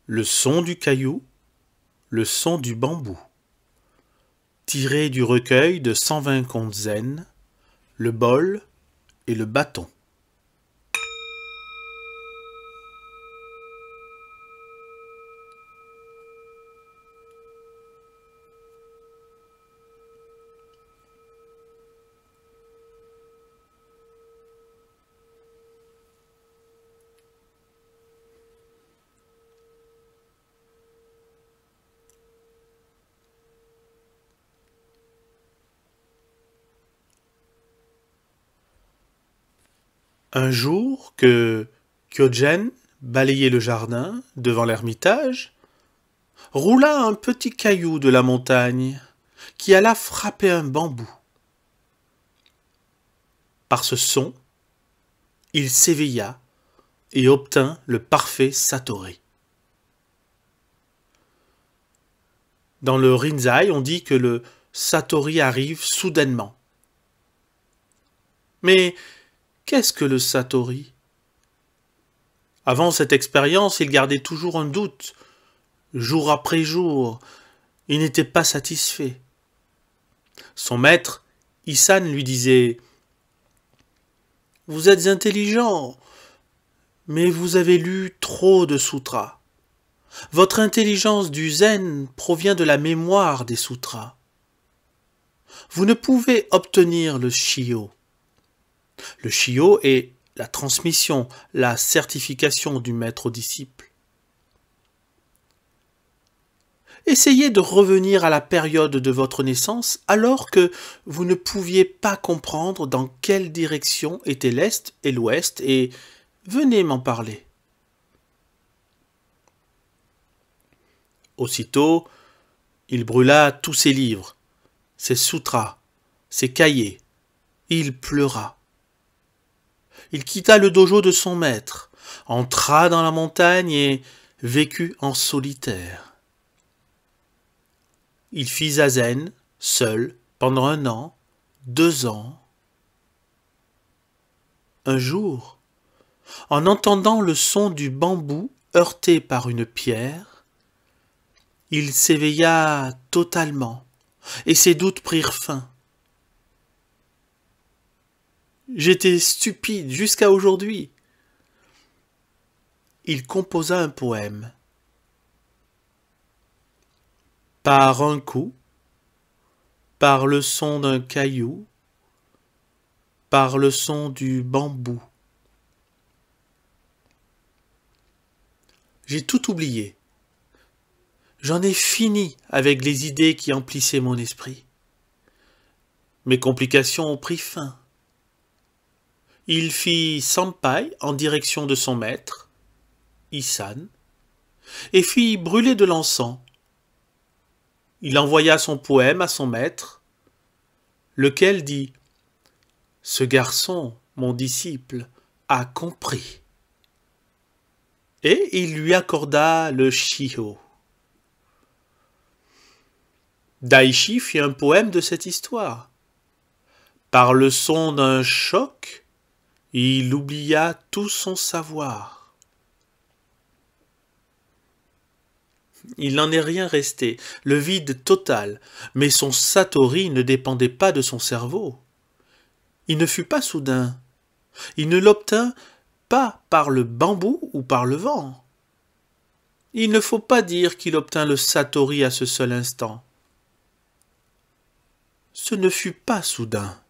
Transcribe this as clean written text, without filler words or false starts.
Le son du caillou, le son du bambou. Tiré du recueil de 120 contes zen, le bol et le bâton. Un jour que Kyogen balayait le jardin devant l'ermitage, roula un petit caillou de la montagne qui alla frapper un bambou. Par ce son, il s'éveilla et obtint le parfait Satori. Dans le Rinzai, on dit que le Satori arrive soudainement. Mais qu'est-ce que le Satori? Avant cette expérience, il gardait toujours un doute. Jour après jour, il n'était pas satisfait. Son maître, Isan, lui disait « Vous êtes intelligent, mais vous avez lu trop de sutras. Votre intelligence du zen provient de la mémoire des sutras. Vous ne pouvez obtenir le shio. Le shio est la transmission, la certification du maître au disciple. Essayez de revenir à la période de votre naissance alors que vous ne pouviez pas comprendre dans quelle direction étaient l'Est et l'Ouest et venez m'en parler. » Aussitôt, il brûla tous ses livres, ses sutras, ses cahiers. Il pleura. Il quitta le dojo de son maître, entra dans la montagne et vécut en solitaire. Il fit zazen, seul, pendant 1 an, 2 ans. Un jour, en entendant le son du bambou heurté par une pierre, il s'éveilla totalement, et ses doutes prirent fin. J'étais stupide jusqu'à aujourd'hui. Il composa un poème. Par un coup, par le son d'un caillou, par le son du bambou. J'ai tout oublié. J'en ai fini avec les idées qui emplissaient mon esprit. Mes complications ont pris fin. Il fit sampai en direction de son maître, Isan, et fit brûler de l'encens. Il envoya son poème à son maître, lequel dit « Ce garçon, mon disciple, a compris. » Et il lui accorda le shio. Daishi fit un poème de cette histoire. Par le son d'un choc, il oublia tout son savoir. Il n'en est rien resté, le vide total, mais son satori ne dépendait pas de son cerveau. Il ne fut pas soudain. Il ne l'obtint pas par le bambou ou par le vent. Il ne faut pas dire qu'il obtint le satori à ce seul instant. Ce ne fut pas soudain.